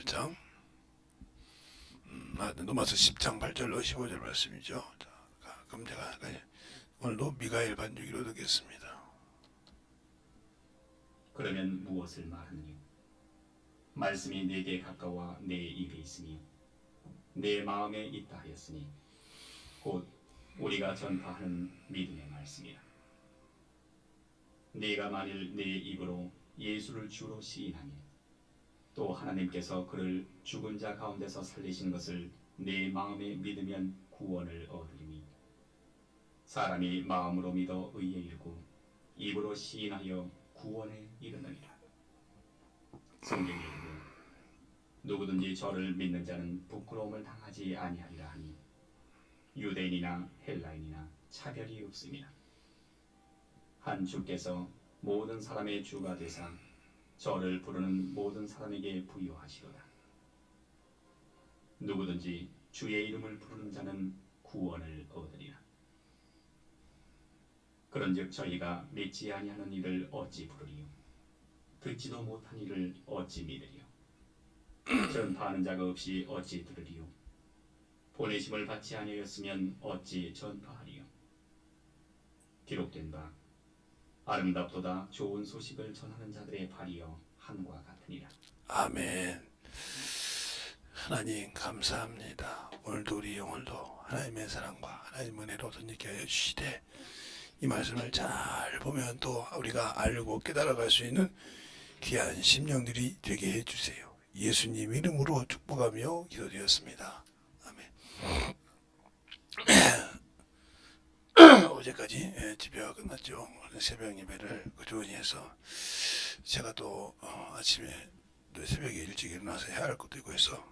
8장 로마서 10장 8절로 15절 말씀이죠. 자, 그럼 제가 오늘도 미가엘 반주기로 듣겠습니다. 그러면 무엇을 말하느냐? 말씀이 내게 가까워 내 입에 있으니 내 마음에 있다 하였으니 곧 우리가 전파하는 믿음의 말씀이라. 네가 만일 내 입으로 예수를 주로 시인하며 또 하나님께서 그를 죽은 자 가운데서 살리신 것을 내 마음에 믿으면 구원을 얻으리니 사람이 마음으로 믿어 의에 이르고 입으로 시인하여 구원에 이르느니라. 성경에 이르되 누구든지 저를 믿는 자는 부끄러움을 당하지 아니하리라 하니 유대인이나 헬라인이나 차별이 없음이라. 한 주께서 모든 사람의 주가 되사 저를 부르는 모든 사람에게 부여하시도다. 누구든지 주의 이름을 부르는 자는 구원을 얻으리라. 그런즉 저희가 믿지 아니하는 이를 어찌 부르리요? 듣지도 못한 이를 어찌 믿으리요? 전파하는 자가 없이 어찌 들으리요? 보내심을 받지 아니하였으면 어찌 전파하리요? 기록된 바 아름답도다 좋은 소식을 전하는 자들의 발이여 한과 같으니라. 아멘. 하나님 감사합니다. 오늘도 우리 영혼도 하나님의 사랑과 하나님의 은혜로 던지게 하여 주시되 이 말씀을 잘 보면 또 우리가 알고 깨달아갈 수 있는 귀한 심령들이 되게 해주세요. 예수님 이름으로 축복하며 기도드렸습니다. 아멘. 어제까지 집회가 끝났죠. 새벽 예배를 꾸준히 해서 제가 또 아침에 새벽에 일찍 일어나서 해야 할 것도 있고 해서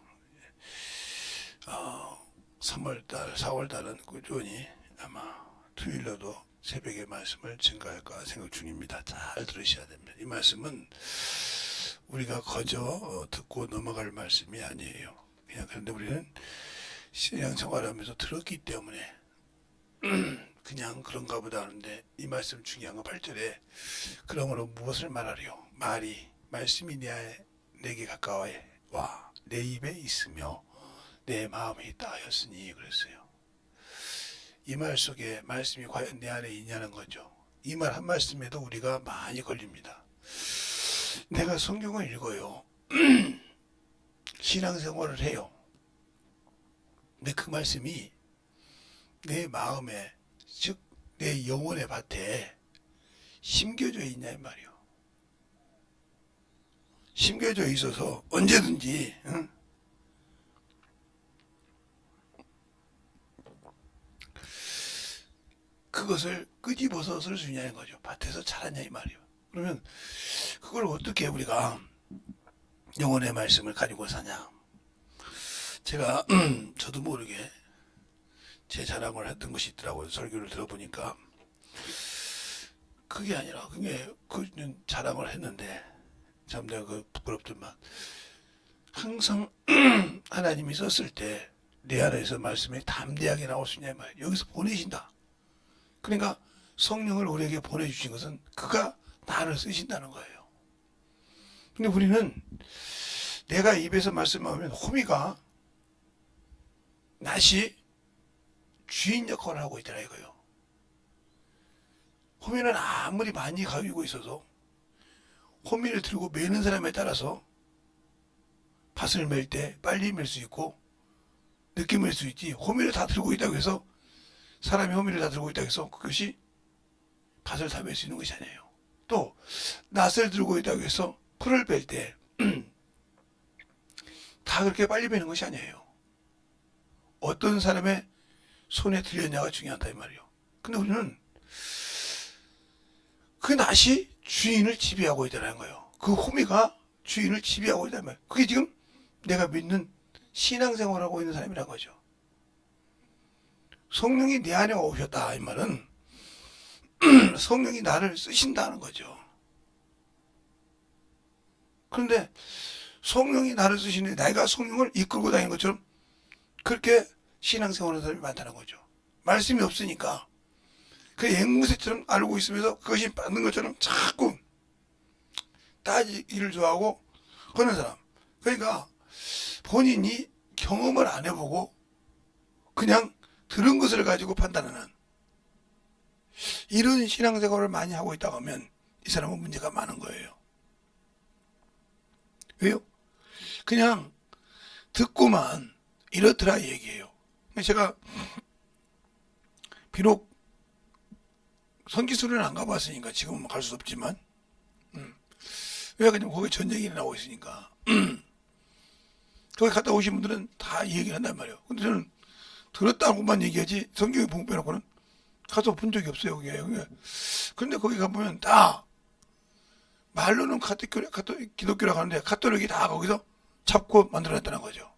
3월달, 4월달은 꾸준히 아마 토요일로도 새벽에 말씀을 증가할까 생각 중입니다. 잘 들으셔야 됩니다. 이 말씀은 우리가 거저 듣고 넘어갈 말씀이 아니에요. 그냥 그런데 우리는 신앙생활하면서 들었기 때문에 그냥 그런가 보다 하는데 이 말씀 중요한 거 8절에 그러므로 무엇을 말하리요? 말씀이 내게 가까워 와 내 입에 있으며 내 마음에 있다 하였으니 그랬어요. 이 말 속에 말씀이 과연 내 안에 있냐는 거죠. 이 말 한 말씀에도 우리가 많이 걸립니다. 내가 성경을 읽어요. 신앙생활을 해요. 근데 그 말씀이 내 마음에 즉 내 영혼의 밭에 심겨져 있냐 이 말이요. 심겨져 있어서 언제든지 그것을 끄집어서 쓸 수 있냐는 거죠. 밭에서 자랐냐 이 말이요. 그러면 그걸 어떻게 우리가 영혼의 말씀을 가지고 사냐. 제가 저도 모르게 제 자랑을 했던 것이 있더라고요. 설교를 들어보니까 그게 아니라 그게 그 자랑을 했는데 참 내가 그 부끄럽더만 항상 하나님이 썼을 때 내 안에서 말씀이 담대하게 나올 수 있냐 말이에요. 여기서 보내신다. 그러니까 성령을 우리에게 보내주신 것은 그가 나를 쓰신다는 거예요. 근데 우리는 내가 입에서 말씀하면 호미가 낫이 주인 역할을 하고 있더라 이거요. 호미는 아무리 많이 가지고 있어도 호미를 들고 매는 사람에 따라서 밭을 맬 때 빨리 맬 수 있고 늦게 맬 수 있지. 호미를 다 들고 있다고 해서 사람이 호미를 다 들고 있다고 해서 그것이 밭을 다 맬 수 있는 것이 아니에요. 또 낫을 들고 있다고 해서 풀을 뺄 때 다 그렇게 빨리 베는 것이 아니에요. 어떤 사람의 손에 들렸냐가 중요하다 이 말이에요. 근데 우리는 그 낫이 주인을 지배하고 있다는 거예요. 그 호미가 주인을 지배하고 있다는 말이에요. 그게 지금 내가 믿는 신앙생활하고 있는 사람이란 거죠. 성령이 내 안에 오셨다 이 말은 성령이 나를 쓰신다는 거죠. 그런데 성령이 나를 쓰시는데 내가 성령을 이끌고 다니는 것처럼 그렇게 신앙생활하는 사람이 많다는 거죠. 말씀이 없으니까 그 앵무새처럼 알고 있으면서 그것이 맞는 것처럼 자꾸 따지기를 좋아하고 하는 사람. 그러니까 본인이 경험을 안 해보고 그냥 들은 것을 가지고 판단하는 이런 신앙생활을 많이 하고 있다고 하면 이 사람은 문제가 많은 거예요. 왜요? 그냥 듣고만 이렇더라 이 얘기예요. 제가 비록 선기술은 안 가봤으니까 지금은 갈 수 없지만 왜 그냥 거기 전쟁이 나오고 있으니까 거기 갔다 오신 분들은 다 이 얘기를 한단 말이에요. 근데 저는 들었다고만 얘기하지 성경에 보고 빼놓고는 가서 본 적이 없어요. 그게. 그런데 거기 가보면 다 말로는 기독교라고 하는데 카톨릭이 다 거기서 잡고 만들어냈다는 거죠.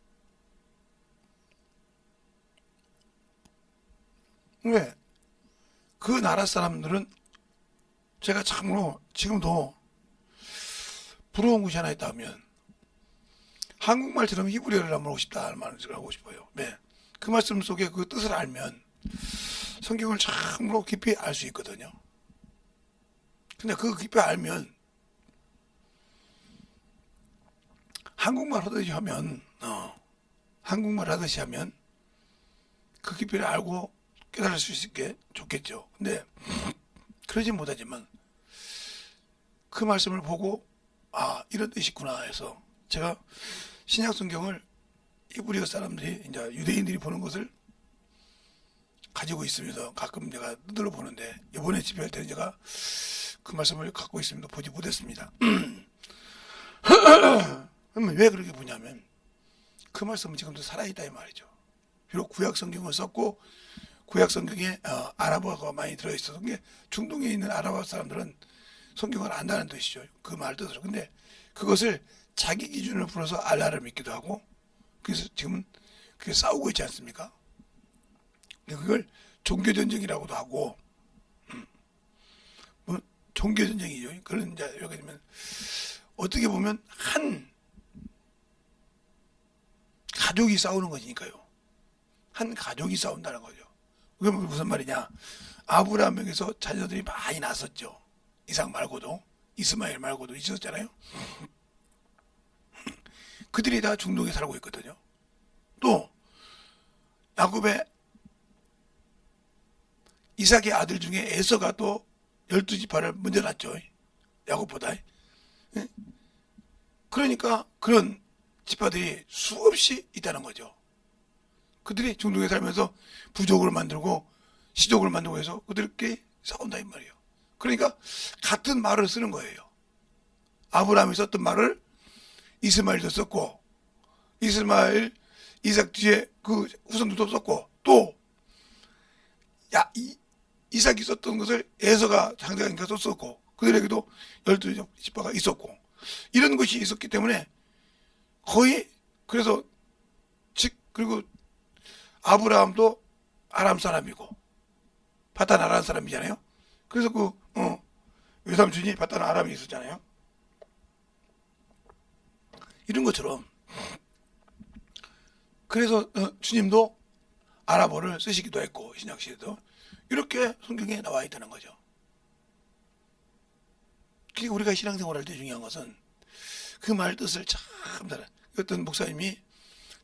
왜? 그 나라 사람들은 제가 참으로 지금도 부러운 곳이 하나 있다면 한국말처럼 히브리어를 한번 하고 싶다는 말을 하고 싶어요. 네. 그 말씀 속에 그 뜻을 알면 성경을 참으로 깊이 알 수 있거든요. 근데 그 깊이 알면 한국말 하듯이 하면 그 깊이를 알고 깨달을 수 있게 좋겠죠. 근데 그러지 못하지만 그 말씀을 보고 아 이런 뜻이 있구나 해서 제가 신약 성경을 히브리어 사람들이 이제 유대인들이 보는 것을 가지고 있으면서 가끔 제가 두들러 보는데 이번에 집회할 때는 제가 그 말씀을 갖고 있으면서 보지 못했습니다. 그러면 왜 그렇게 보냐면 그 말씀은 지금도 살아있다 이 말이죠. 비록 구약 성경을 썼고 구약 성경에 아랍어가 많이 들어있어서 중동에 있는 아랍어 사람들은 성경을 안다는 뜻이죠. 그 말 뜻으로. 근데 그것을 자기 기준으로 풀어서 알라를 믿기도 하고 그래서 지금은 그게 싸우고 있지 않습니까? 그걸 종교전쟁이라고도 하고 뭐 종교전쟁이죠. 그런 이제 여기 되면 어떻게 보면 한 가족이 싸우는 것이니까요. 한 가족이 싸운다는 거죠. 그게 무슨 말이냐? 아브라함에게서 자녀들이 많이 났었죠. 이삭 말고도 이스마엘 말고도 있었잖아요. 그들이 다 중동에 살고 있거든요. 또 야곱의 이삭의 아들 중에 에서가 또 12지파를 먼저 낳죠. 야곱보다. 그러니까 그런 지파들이 수없이 있다는 거죠. 그들이 중동에 살면서 부족을 만들고 시족을 만들고 해서 그들끼리 싸운다 이 말이에요. 그러니까 같은 말을 쓰는 거예요. 아브라함이 썼던 말을 이스마엘도 썼고 이스마엘 이삭 뒤에 그 후손들도 썼고 또 이삭이 썼던 것을 에서가 장자니까 썼고 그들에게도 12지파가 있었고 이런 것이 있었기 때문에 거의 그래서 그리고 아브라함도 아람 사람이고 바단 아람 사람이잖아요. 그래서 그 외삼촌이 바단 아람이 있었잖아요. 이런 것처럼 그래서 주님도 아랍어를 쓰시기도 했고 신약 시대도 이렇게 성경에 나와 있다는 거죠. 그러니까 우리가 신앙생활할 때 중요한 것은 그 말 뜻을 참 잘. 어떤 목사님이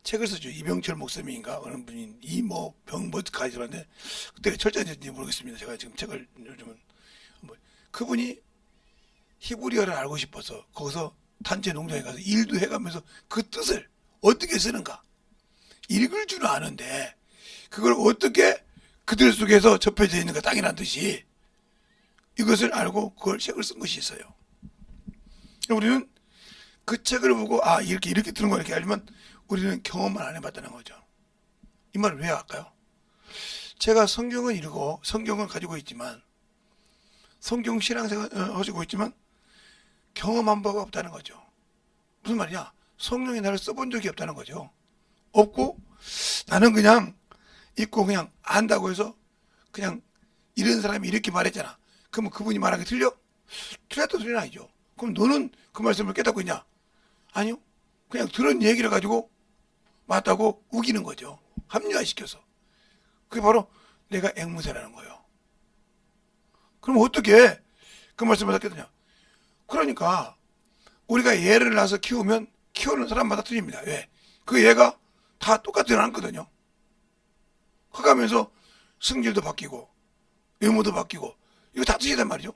책을 썼죠. 이병철 목사님인가 어느 분이 이뭐 병뭐까지 들었는데 그때 철저한지 모르겠습니다. 제가 지금 책을 요즘은 그분이 히브리어를 알고 싶어서 거기서 단체 농장에 가서 일도 해가면서 그 뜻을 어떻게 쓰는가 읽을 줄은 아는데 그걸 어떻게 그들 속에서 접혀져 있는가 당연한 듯이 이것을 알고 그걸 책을 쓴 것이 있어요. 우리는 그 책을 보고 아 이렇게 뜨는 거 이렇게 알지만 우리는 경험만 안 해봤다는 거죠. 이 말을 왜 할까요? 제가 성경은 읽고 성경을 가지고 있지만 성경 신앙생활 하시고 있지만 경험한 바가 없다는 거죠. 무슨 말이냐? 성령이 나를 써본 적이 없다는 거죠. 없고 나는 그냥 읽고 그냥 안다고 해서 그냥 이런 사람이 이렇게 말했잖아. 그러면 그분이 말한 게 틀려? 틀렸다 소리는 아니죠. 그럼 너는 그 말씀을 깨닫고 있냐? 아니요. 그냥 들은 얘기를 가지고 맞다고 우기는 거죠. 합리화시켜서. 그게 바로 내가 앵무새라는 거예요. 그럼 어떻게 그 말씀을 깨닫냐? 그러니까 우리가 애를 낳아서 키우면 키우는 사람마다 틀립니다. 왜? 그 얘가 다 똑같진 않거든요. 커가면서 성질도 바뀌고 외모도 바뀌고 이거 다 틀리단 말이죠.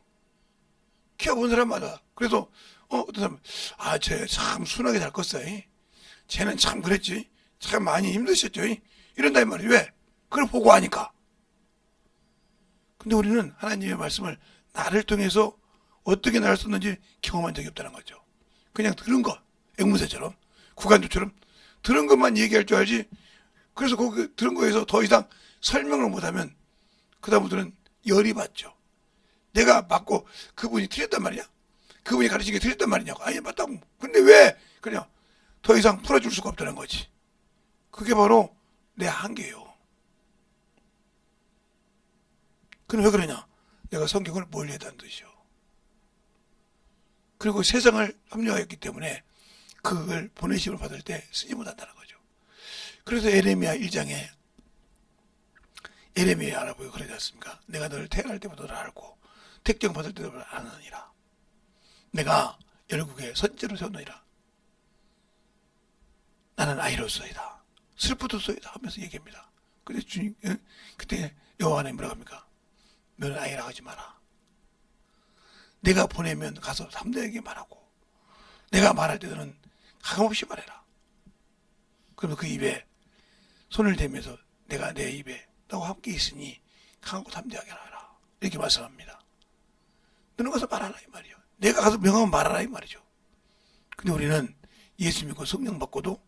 키워본 사람마다. 그래서 어떤 사람은 쟤 참 순하게 잘 컸어요. 쟤는 참 그랬지. 참 많이 힘드셨죠. 이런다 말이에요. 왜? 그걸 보고 하니까. 근데 우리는 하나님의 말씀을 나를 통해서 어떻게 나를 썼는지 경험한 적이 없다는 거죠. 그냥 들은 거, 앵무새처럼, 구간조처럼 들은 것만 얘기할 줄 알지. 그래서 그 들은 거에서 더 이상 설명을 못하면 그 다음부터는 열이 받죠. 내가 맞고 그분이 틀렸단 말이냐? 그분이 가르친 게 틀렸단 말이냐고. 아니, 맞다고. 근데 왜? 그냥 더 이상 풀어줄 수가 없다는 거지. 그게 바로 내 한계예요. 그럼 왜 그러냐? 내가 성경을 멀리했다는 뜻이요. 그리고 세상을 합리화했기 때문에 그걸 보내심을 받을 때 쓰지 못한다는 거죠. 그래서 에레미야 1장에 에레미야 알아보고 그러지 않습니까? 내가 너를 태어날 때부터 너를 알고 택정 받을 때도 너를 아느니라. 내가 열국에 선지로 세웠느니라. 나는 아이로서이다. 슬프도소이다 하면서 얘기합니다. 근데 주님, 그때 여호와 하나님 뭐라고 합니까? 너는 아이라 하지 마라. 내가 보내면 가서 삼대에게 말하고 내가 말할 때 너는 가감없이 말해라. 그러면 그 입에 손을 대면서 내가 내 입에 너와 함께 있으니 강하고 담대하게 하라. 이렇게 말씀합니다. 너는 가서 말하라 이 말이요. 내가 가서 명하면 말하라 이 말이죠. 근데 우리는 예수 믿고 성령 받고도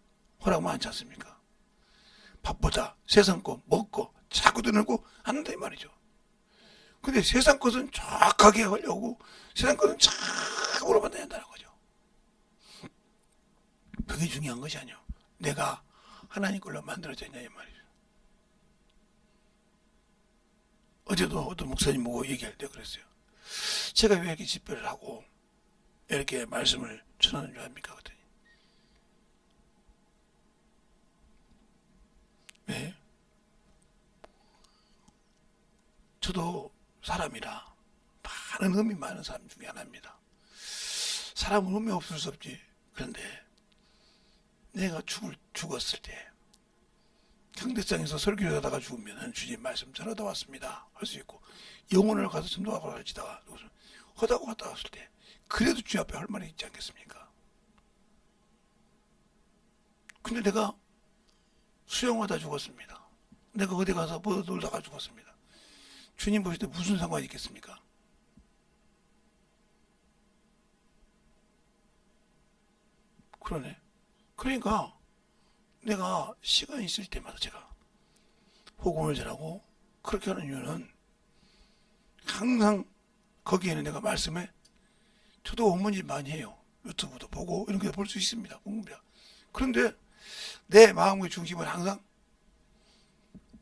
허락 많지 않습니까? 밥보다 세상 거 먹고 자꾸 드는고 한다 이 말이죠. 근데 세상 것은 정확하게 하려고 세상 것은 착으로만 다닌다는 거죠. 그게 중요한 것이 아니요. 내가 하나님 걸로 만들어졌냐 이 말이죠. 어제도 어떤 목사님 보고 얘기할 때 그랬어요. 제가 왜 이렇게 집회를 하고 이렇게 말씀을 전하는 줄 압니까? 그랬더니 왜? 저도 사람이라 많은 흠이 많은 사람 중에 하나입니다. 사람은 흠이 없을 수 없지. 그런데 내가 죽었을 때 경대상에서 설교하다가 죽으면 주님 말씀 전하다 왔습니다 할 수 있고, 영혼을 가서 전도하고 할지다가 허다고 갔다 왔을 때 그래도 주님 앞에 할 말이 있지 않겠습니까? 근데 내가 수영하다 죽었습니다. 내가 어디 가서 놀다가 죽었습니다. 주님 보실 때 무슨 상관이 있겠습니까? 그러네. 그러니까 내가 시간 있을 때마다 제가 복음을 전하고 그렇게 하는 이유는 항상 거기에는 내가 말씀에 저도 원문지 많이 해요. 유튜브도 보고 이런 게 볼 수 있습니다. 공부야. 그런데 내 마음의 중심은 항상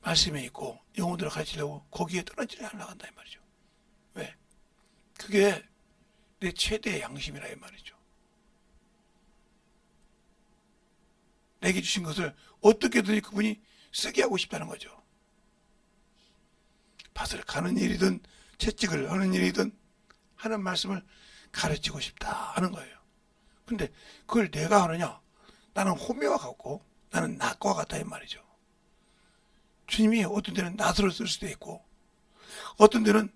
말씀에 있고 영혼들을 가르치려고 거기에 떨어지지 않으려고 한다 이 말이죠. 왜? 그게 내 최대의 양심이라 이 말이죠. 내게 주신 것을 어떻게든 그분이 쓰게 하고 싶다는 거죠. 밭을 가는 일이든 채찍을 하는 일이든 하는 말씀을 가르치고 싶다 하는 거예요. 근데 그걸 내가 하느냐? 나는 호미와 같고 나는 낫과 같다 이 말이죠. 주님이 어떤 데는 낫으로 쓸 수도 있고 어떤 데는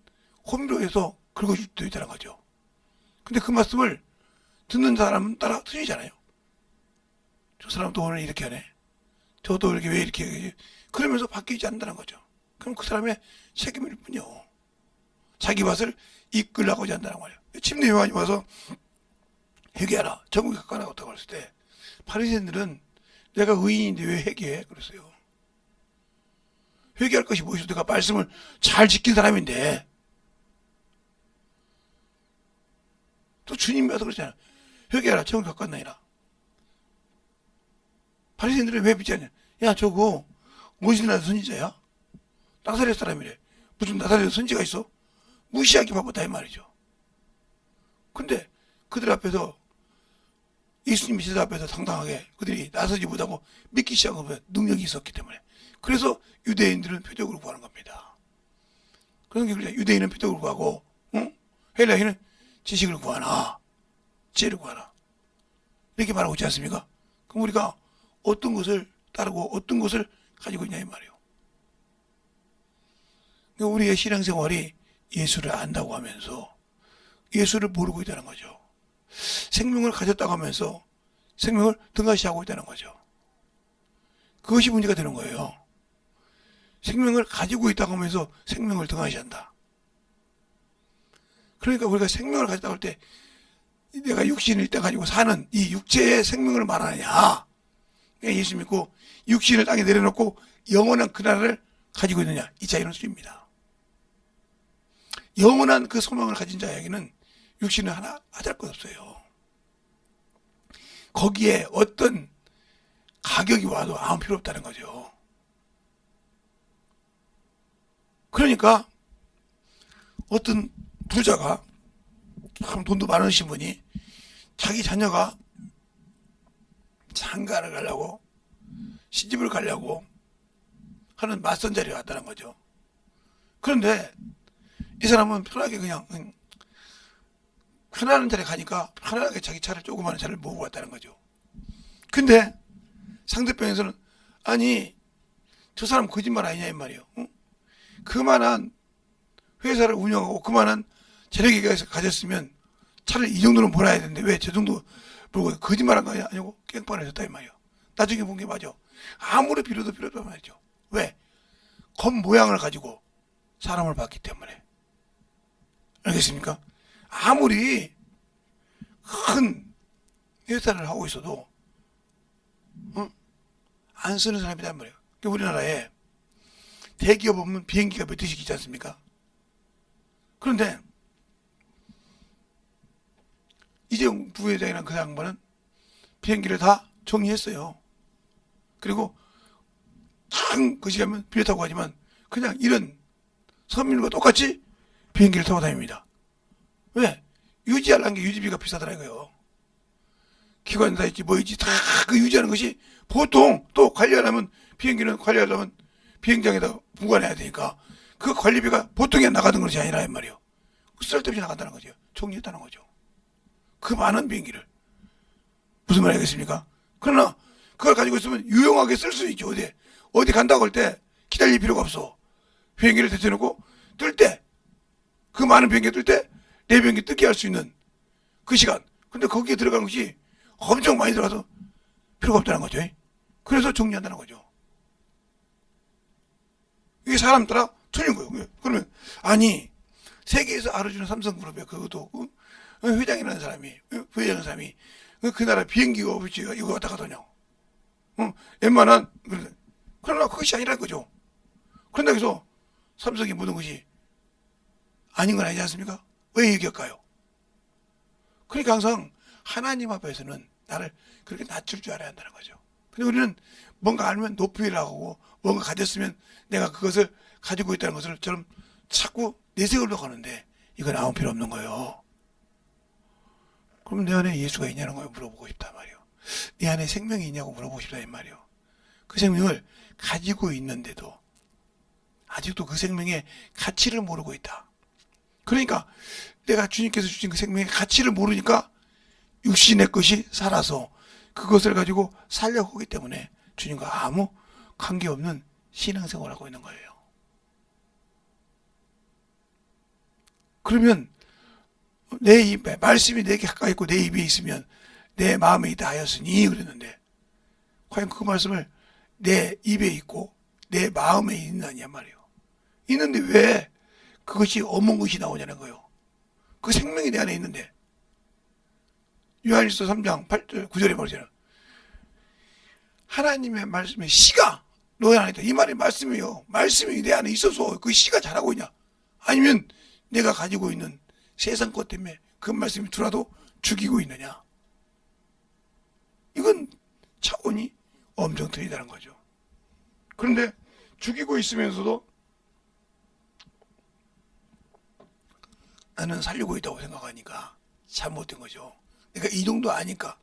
호미로 해서 긁어줄 수도 있다는 거죠. 근데 그 말씀을 듣는 사람은 따라 틀리잖아요. 저 사람도 오늘 이렇게 하네. 저도 이렇게 왜 이렇게 하지? 그러면서 바뀌지 않는다는 거죠. 그럼 그 사람의 책임일 뿐이요. 자기 밭을 이끌라고 하지 않는다는 거예요. 침례 요한이 와서 회개하라. 천국에 가까이 나왔다고 했을 때 바리새인들은 내가 의인인데 왜 회개해? 그랬어요. 회개할 것이 무엇이죠? 내가 말씀을 잘 지킨 사람인데. 또 주님이 와서 그러잖아요. 회개하라. 천국에 가까이 나이라. 바리새인들은 왜 믿지 않냐? 야, 저거 모세나 선지자야? 나사렛 사람이래. 무슨 나사렛 선지가 있어? 무시하기 바쁘다 이 말이죠. 근데 그들 앞에서 예수님이 제자 앞에서 당당하게 그들이 나서지 못하고 믿기 시작한 거면 능력이 있었기 때문에. 그래서 유대인들은 표적을 구하는 겁니다. 그런 게 그래. 유대인은 표적을 구하고, 헬라인은 지식을 구하나, 지혜를 구하나. 이렇게 말하고 있지 않습니까? 그럼 우리가 어떤 것을 따르고 어떤 것을 가지고 있냐 이 말이에요. 그러니까 우리의 신앙생활이 예수를 안다고 하면서 예수를 모르고 있다는 거죠. 생명을 가졌다고 하면서 생명을 등한시하고 있다는 거죠. 그것이 문제가 되는 거예요. 생명을 가지고 있다고 하면서 생명을 등한시한다. 그러니까 우리가 생명을 가졌다고 할 때 내가 육신을 일단 가지고 사는 이 육체의 생명을 말하느냐, 예수 믿고 육신을 땅에 내려놓고 영원한 그날을 가지고 있느냐, 이 차이는 수입니다. 영원한 그 소망을 가진 자에게는 육신은 하나 하잘 것 없어요. 거기에 어떤 가격이 와도 아무 필요 없다는 거죠. 그러니까 어떤 부자가 참 돈도 많으신 분이 자기 자녀가 장가를 가려고 시집을 가려고 하는 맞선 자리에 왔다는 거죠. 그런데 이 사람은 편하게 그냥 편안한 자리에 가니까 편안하게 자기 차를 조그마한 차를 모으고 왔다는 거죠. 근데 상대편에서는 아니 저 사람 거짓말 아니냐 이 말이에요. 응? 그만한 회사를 운영하고 그만한 재력이 가졌으면 차를 이 정도는 몰아야 되는데 왜 저 정도 몰고 거짓말한 거 아니고 깽판을 줬다 이 말이에요. 나중에 본 게 맞아. 아무리 빌어도 말이죠. 왜? 겉 모양을 가지고 사람을 봤기 때문에. 알겠습니까? 아무리 큰 회사를 하고 있어도 안 쓰는 사람이란 말이에요. 그러니까 우리나라에 대기업 보면 비행기가 몇 대씩 있지 않습니까? 그런데 이재용 부회장이라는 그 양반은 비행기를 다 정리했어요. 그리고 참 그 시간이면 비례 타고 가지만 그냥 이런 서민과 똑같이 비행기를 타고 다닙니다. 왜? 유지하려는 게 유지비가 비싸더라고요. 기관사 있지 뭐 있지 다 그 유지하는 것이 보통 또 관리하려면 비행기는 관리하려면 비행장에다 보관해야 되니까 그 관리비가 보통에 나가던 것이 아니라 이 말이에요. 쓸데없이 나간다는 거죠. 정리했다는 거죠. 그 많은 비행기를. 무슨 말 하겠습니까? 그러나 그걸 가지고 있으면 유용하게 쓸 수 있죠. 어디 간다고 할 때 기다릴 필요가 없어. 비행기를 대체해놓고 뜰 때 그 많은 비행기 뜰 때 내 비행기 뜨게 할 수 있는 그 시간. 근데 거기에 들어간 것이 엄청 많이 들어가서 필요가 없다는 거죠. 그래서 정리한다는 거죠. 이게 사람 따라 틀린 거예요. 그러면 아니 세계에서 알아주는 삼성그룹에 그것도 회장이라는 사람이 부회장이라는 사람이 그 나라 비행기가 없이 이거 왔다 가더냐. 웬만한 그러나 그것이 아니라는 거죠. 그런다 해서 삼성이 모든 것이 아닌 건 아니지 않습니까? 왜 얘기할까요? 그러니까 항상 하나님 앞에서는 나를 그렇게 낮출 줄 알아야 한다는 거죠. 근데 우리는 뭔가 알면 높이라고 하고 뭔가 가졌으면 내가 그것을 가지고 있다는 것을처럼 자꾸 내세우려고 하는데 이건 아무 필요 없는 거예요. 그럼 내 안에 예수가 있냐는 걸 물어보고 싶단 말이에요. 내 안에 생명이 있냐고 물어보고 싶다 이 말이에요. 그 생명을 가지고 있는데도 아직도 그 생명의 가치를 모르고 있다. 그러니까 내가 주님께서 주신 그 생명의 가치를 모르니까 육신의 것이 살아서 그것을 가지고 살려고 하기 때문에 주님과 아무 관계없는 신앙생활을 하고 있는 거예요. 그러면 내 입에 말씀이 내게 가까이 있고 내 입에 있으면 내 마음에 있다 하였으니 그랬는데 과연 그 말씀을 내 입에 있고 내 마음에 있느냐 말이에요. 있는데 왜 그것이 없는 것이 나오냐는 거예요. 그 생명이 내 안에 있는데 요한일서 3장 8절 9절에 말하잖아요. 하나님의 말씀의 씨가 너희 안에 있다. 이 말이 말씀이에요. 말씀이 내 안에 있어서 그 씨가 자라고 있냐. 아니면 내가 가지고 있는 세상 것 때문에 그 말씀이 들어도 죽이고 있느냐. 이건 차원이 엄청 틀리다는 거죠. 그런데 죽이고 있으면서도 나는 살리고 있다고 생각하니까 잘못된 거죠. 내가 이 정도 아니까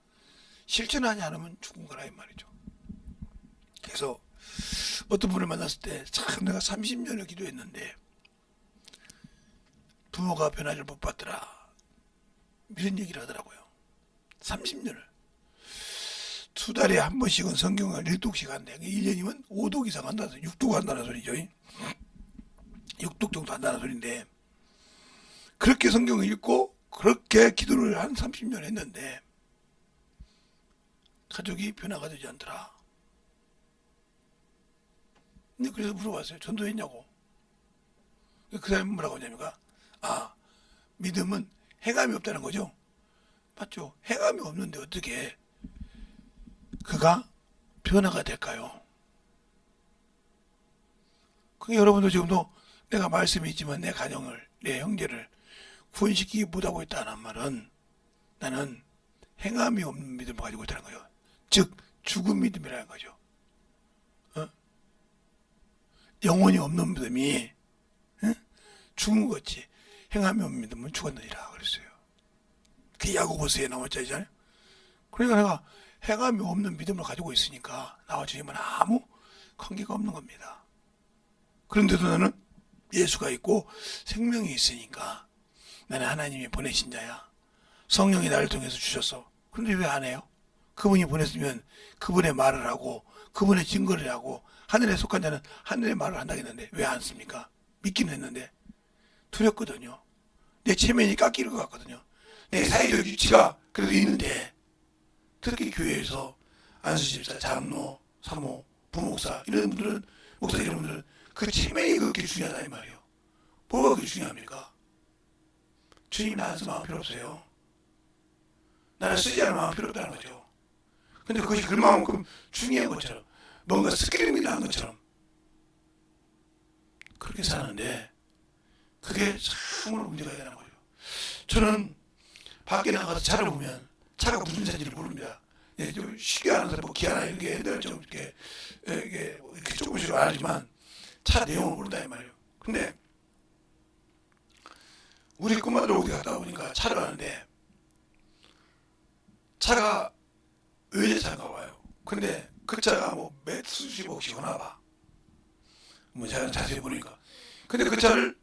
실천하지 않으면 죽은 거라 이 말이죠. 그래서 어떤 분을 만났을 때 참 내가 30년을 기도했는데 부모가 변화를 못 받더라 이런 얘기를 하더라고요. 30년을 수달에 한 번씩은 성경을 1독씩 한대. 1년이면 5독 이상 한다는 소리, 6독 한다는 소리죠. 6독 정도 한다는 소리인데, 그렇게 성경을 읽고 그렇게 기도를 한 30년 했는데 가족이 변화가 되지 않더라. 근데 그래서 물어봤어요. 전도했냐고. 그 사람이 뭐라고 하냐니까, 믿음은 해감이 없다는 거죠. 맞죠? 해감이 없는데 어떻게 그가 변화가 될까요? 그게 여러분도 지금도 내가 말씀이 있지만 내 가정을, 내 형제를 구원시키기 못하고 있다는 말은 나는 행함이 없는 믿음을 가지고 있다는 거예요. 즉 죽은 믿음이라는 거죠. 영혼이 없는 믿음이 죽은 거지. 행함이 없는 믿음은 죽었느니라 그랬어요. 그게 야고보서에 나온 자잖아요. 그러니까 내가 행함이 없는 믿음을 가지고 있으니까 나와 주님은 아무 관계가 없는 겁니다. 그런데도 나는 예수가 있고 생명이 있으니까 나는 하나님이 보내신 자야. 성령이 나를 통해서 주셨어. 그런데 왜 안 해요? 그분이 보냈으면 그분의 말을 하고 그분의 증거를 하고 하늘에 속한 자는 하늘의 말을 한다고 했는데 왜 안 씁니까? 믿기는 했는데 두렵거든요. 내 체면이 깎일 것 같거든요. 내 사회적 위치가 그래도 있는데 특히 교회에서 안수집사, 장로, 사모, 부목사 이런 분들은, 목사 이런 분들은 그 체면이 그렇게 중요하다 이 말이에요. 뭐가 그렇게 중요합니까? 주님 나는 마음 필요 없어요. 나를 쓰지 않을 마음 필요 없다는 거죠. 근데 그것이 그만큼 중요한 것처럼, 뭔가 스킬이 나는 것처럼 그렇게 사는데 그게 참으로 문제가 되는 거예요. 저는 밖에 나가서 차를 보면 차가 무슨 차인지를 모릅니다. 예, 좀 쉽게 아는 사람, 뭐 기아나 이런 게 애들 좀 이렇게 조금씩 알지만 차 내용을 모른다 이 말이에요. 근데 우리 꼬마들 어디 갔다 보니까 차를 가는데 차가 외제차인가 봐요. 근데 그 차가 뭐 몇 수십억씩 하나 봐. 뭐 제가 자세히 보니까. 근데 그 차를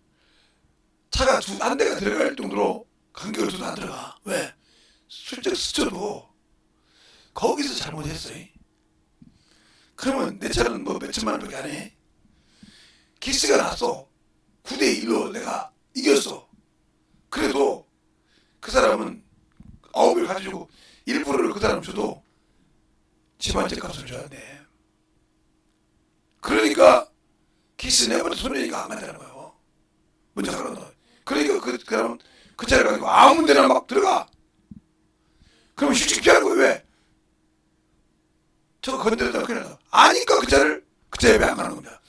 차가 한 대가 들어갈 정도로 간격을 두도 안 들어가. 왜? 슬쩍 스쳐도 거기서 잘못했어요. 그러면 내 차는 뭐 몇천만 원밖에 안 해. 기스가 났어. 9대1로 내가 이겼어. 그래도 그 사람은 9을 가지고 1%를 그 사람 줘도 집안집 값을 줘야 돼. 그러니까 기스 내버려 손해니까 안 간다는 거예요. 먼저 가라. 그러니까 그 사람은 그 차를 가지고 아무 데나 막 들어가. 그러면 씩씩 피하는 거예요. 왜? 저거 건드렸다 그래서 아니까 그 차를 그 차 옆에 안 가는 겁니다.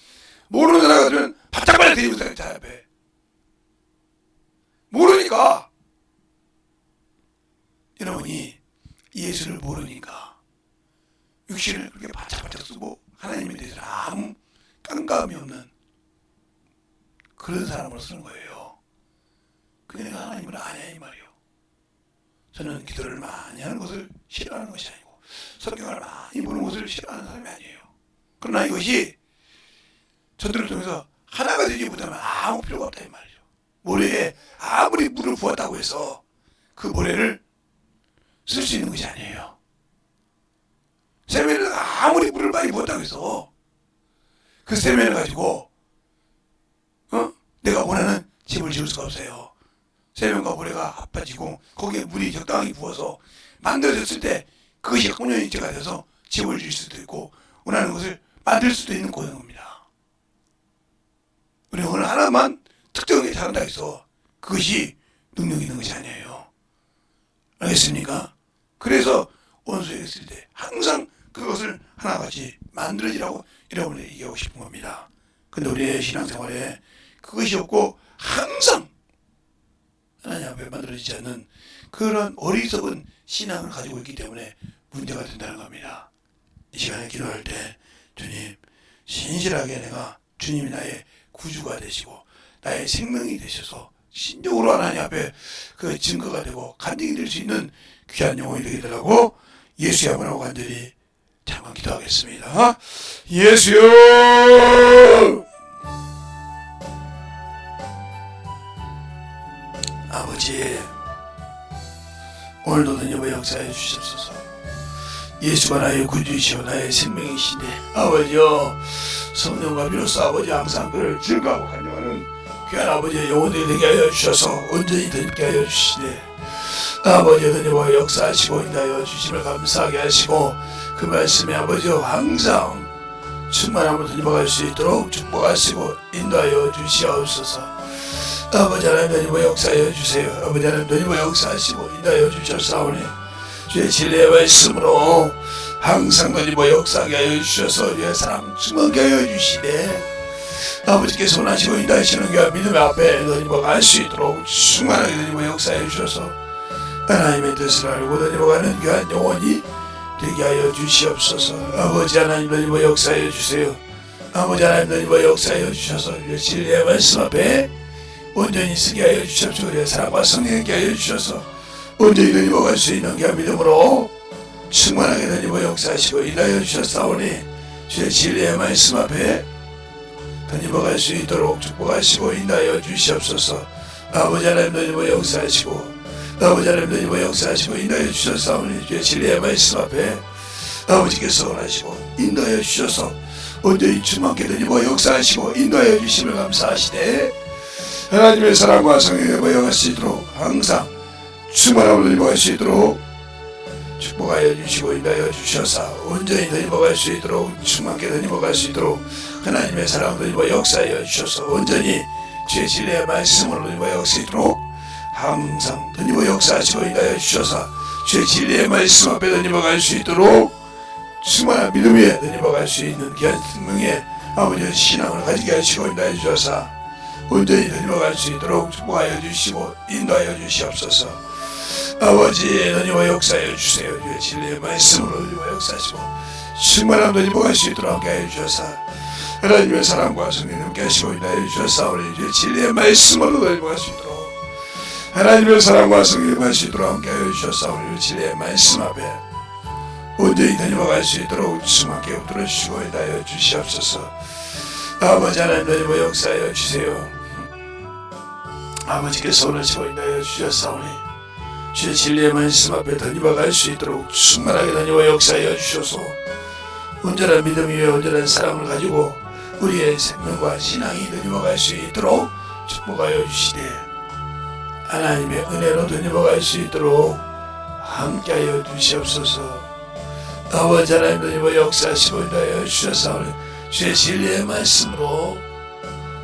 모르는 사람 같으면 바짝바짝 데리고 있어요. 차 옆에. 모르니까. 여러분이 예수를 모르니까 육신을 그렇게 바짝바짝 쓰고 하나님에 대해서 아무 깜깜이 없는 그런 사람으로 쓰는 거예요. 그게 내가 하나님을 아냐 이 말이에요. 저는 기도를 많이 하는 것을 싫어하는 것이 아니고 성경을 많이 보는 것을 싫어하는 사람이 아니에요. 그러나 이것이 저들을 통해서 하나가 되지 못하면 아무 필요가 없다 이 말이죠. 모래에 아무리 물을 부었다고 해서 그 모래를 쓸 수 있는 것이 아니에요. 세면을 아무리 물을 많이 부었다고 해서 그 세면을 가지고 내가 원하는 집을 지을 수가 없어요. 세면과 모래가 합해지고 거기에 물이 적당히 부어서 만들어졌을 때 그것이 혼연일체가 돼서 집을 지을 수도 있고 원하는 것을 만들 수도 있는 고용입니다. 우리는 어느 하나만 특정하게 잘한다 해서 그것이 능력이 있는 것이 아니에요. 알겠습니까? 그래서 원수에게 있을 때 항상 그것을 하나같이 만들어지라고 여러분에게 얘기하고 싶은 겁니다. 근데 우리의 신앙생활에 그것이 없고 항상 하나님 앞에 만들어지지 않는 그런 어리석은 신앙을 가지고 있기 때문에 문제가 된다는 겁니다. 이 시간에 기도할 때 주님 신실하게 내가 주님이 나의 구주가 되시고 나의 생명이 되셔서 신적으로 하나님 앞에 그 증거가 되고 간증이 될 수 있는 귀한 영혼이 되게 되라고 예수의 이름으로 간절히 잠깐 기도하겠습니다. 예수여! 아버지, 오늘도 능력의 역사해 주시옵소서. 예수가 나의 구주이시오 나의 생명이시네. 아버지여, 성령과 비로소 아버지 항상 그를 즐거워하고 간영하는 귀한 아버지의 영혼들이 되게 하여 주셔서 온전히 닮게 하여 주시네. 아버지 하나님과 역사하시고 인하여 주심을 감사하게 하시고 그 말씀에 아버지여 항상 충만함을 던져갈 수 있도록 축복하시고 인도하여 주시옵소서. 아버지 하나님 던져보 역사하여 주세요. 아버지 하나님 던져보 역사하시고 인도하여 주셨사오니 주의 진리의 말씀으로 항상 던져보 역사하게 하여 주셔서 주의 사랑 충만하게 하여 주시네. 아버지께서 원하시고 인도하시는 그 믿음의 앞에 던져보 갈 수 있도록 충만하게 던져보 역사하여 주셔서 하나님의 뜻을 알고 던져보 가는 귀한 영혼이 되게 하여 주시옵소서. 아버지 하나님 던져보 역사하여 주세요. 아버지 하나님 던져보 역사하여 주셔서 주의 진리의 말씀 앞에 온전히 쓰게 하여 주십시오. 우리의 사랑과 성령께 하여 주셔서 온전히 던져보 갈 수 있는 그 믿음으로 충만하게 던져보 역사하시고 인하여 주셨사오니 주의 진리의 말씀 앞에 던져보 갈 수 있도록 축복하시고 인하여 주시옵소서. 아버지 하나님 던져보 역사하시고 아버지 하나님 던져보 역사하시고 인하여 주셨사오니 주의 진리의 말씀 앞에 아버지께서 원하시고 인도하여 주셔서 온전히 충만하게 던져보 역사하시고 인도하여 주심을 감사하시되 하나님의 사랑과 성령에 모여갈 수 있도록 항상 충만함을 던져갈 수 있도록 축복하여 주시고 인도하여 주셔서 온전히 던져갈 수 있도록 충만하게 던져갈 수 있도록 하나님의 사랑을 던져보 역사하여 주셔서 온전히 주의 진리의 말씀으로 던져보 역사할 수 있도록 항상 던져보 역사하시고 인도하여 주셔서 주의 진리의 말씀 앞에 던져보 갈 수 있도록 충만한 믿음 위에 던져보 갈 수 있는 귀한 생명의 아버지의 신앙을 가지게 하시고 인도하여 주셔서 온전히 던져보 갈 수 있도록 축복하여 주시고 인도하여 주시옵소서. 아버지 던져보 역사하여 주세요. 주의 진리의 말씀으로 던져보 역사하시고 충만한 던져보 갈 수 있도록 함께 하여 주셔서 하나님의 사랑과 성령 함께 하시고 인도하여 주셔서 우리 주의 진리의 말씀으로 던져보 갈 수 있도록 하나님의 사랑과 성령을 갈 수 있도록 함께 하여 주셔서 우리 진리의 말씀 앞에 온전히 던져보 갈 수 있도록 충만하게 붙들어 주시고 인도하여 주시옵소서. 아버지 하나님 던져보 역사하여 주세요. 아버지께서 원하시고 인도하여 주셨사오니 주의 진리의 말씀 앞에 던져보 갈 수 있도록 충만하게 던져보 역사하여 주셔서 온전한 믿음 위에 온전한 사랑을 가지고 우리의 생명과 신앙이 던져보 갈 수 있도록 축복하여 주시되 하나님의 은혜로 던져보 갈 수 있도록 함께하여 주시옵소서. 아버지 하나님 던져보 역사하시고 인도하여 주셔서 주의 진리의 말씀으로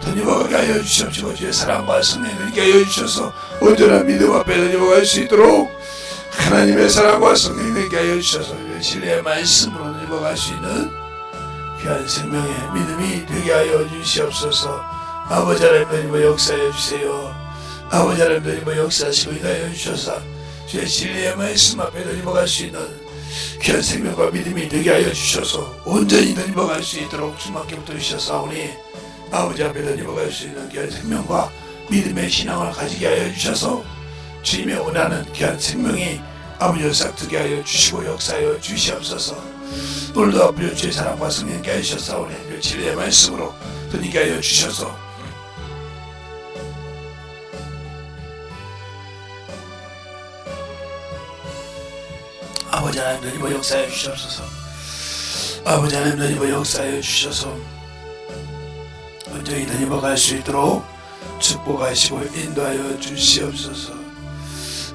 던져보 가게 하여 주시옵시고 주의 사랑과 성령을 있게 하여 주셔서 온전한 믿음 앞에 던져보 갈 수 있도록 하나님의 사랑과 성령을 있게 하여 주셔서 주의 진리의 말씀으로 던져보 갈 수 있는 귀한 생명의 믿음이 되게 하여 주시옵소서. 아버지 하나님 던져보 역사하여 주세요. 아버지 하나님 던져보 역사하시고 인도하여 주셔서 주의 진리의 말씀 앞에 던져보 갈 수 있는 귀한 생명과 믿음이 되게 하여 주셔서 온전히 던져보 갈 수 있도록 주님께 붙들으셨사오니 아버지 앞에 던져보 갈 수 있는 귀한 생명과 믿음의 신앙을 가지게 하여 주셔서 주님의 원하는 귀한 생명이 아버지를 싹트게 하여 주시고 역사하여 주시옵소서. 오늘도 아버지 주의 사랑과 성령께 하셨사오니 진리의 말씀으로 던지게 하여 주셔서 아버지 하나님 던져보 역사하여 주시옵소서. 아버지 하나님 던져보 역사하여 주셔서 온전히 던져보 갈 수 있도록 축복하시고 인도하여 주시옵소서.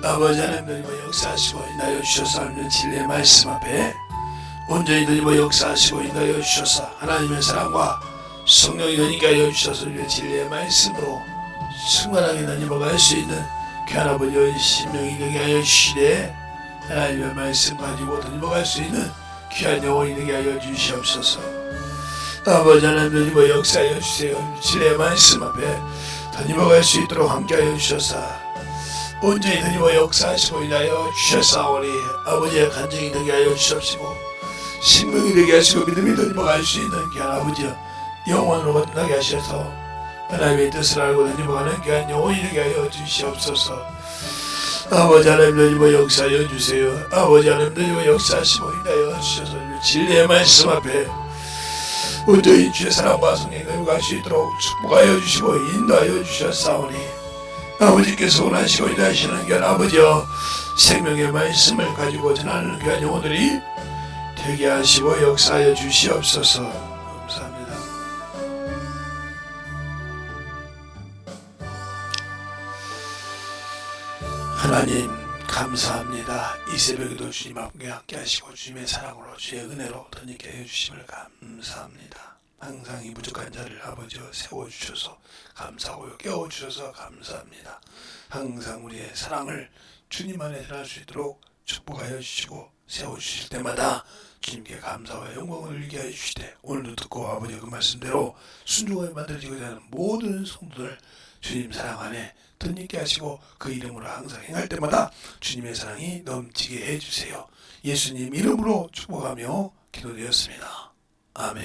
아버지 하나님 던져보 역사하시고 인도하여 주셔서 하나님의 진리의 말씀 앞에 온전히 던져보 역사하시고 인도하여 주셔서 하나님의 사랑과 성령이 던지게 하여 주셔서 진리의 말씀으로 충만하게 던져보 갈 수 있는 귀한 아버지의 신명이 되게 하여 주시되 하나님의 말씀 가지고 던져보 갈 수 있는 귀한 영혼이 되게 하여 주시옵소서. 아버지 하나님 던져보 역사하여 주세요. 진리의 말씀 앞에 던져보 갈 수 있도록 함께하여 주셔서 온전히 던져보 역사하시고 인하여 주셨사오니 아버지의 간증이 되게 하여 주시옵시고 신명이 되게 하시고 믿음이 던져보 갈 수 있는 귀한 아버지여 영원으로 건너게 하셔서 하나님의 뜻을 알고 던져보 가는 귀한 영혼이 되게 하여 주시옵소서. 아버지 하나님 던져보 역사하여 주세요. 아버지 하나님 던져보 역사하시고 인하여 주셔서 진리의 말씀 앞에 온전히 주의 사랑과 성령을 갈 수 있도록 축복하여 주시고 인도하여 주셨사오니 아버지께서 원하시고 인도하시는 귀한 아버지여 생명의 말씀을 가지고 전하는 귀한 영혼들이 되게 하시고 역사하여 주시옵소서. 감사합니다. 하나님 감사합니다. 이 새벽에도 주님 함께 하시고 주님의 사랑으로 주의 은혜로 더님께 해주심을 감사합니다. 항상 이 부족한 자를 아버지여 세워주셔서 감사하고요. 깨워주셔서 감사합니다. 항상 우리의 사랑을 주님 안에 드러날 수 있도록 축복하여 주시고 세워주실 때마다 주님께 감사와 영광을 올리게 하여 주시되, 오늘도 듣고 아버지의 그 말씀대로 순종하여 만들어지고자 하는 모든 성도들 주님 사랑 안에 덧있게 하시고 그 이름으로 항상 행할 때마다 주님의 사랑이 넘치게 해주세요. 예수님 이름으로 축복하며 기도드렸습니다. 아멘.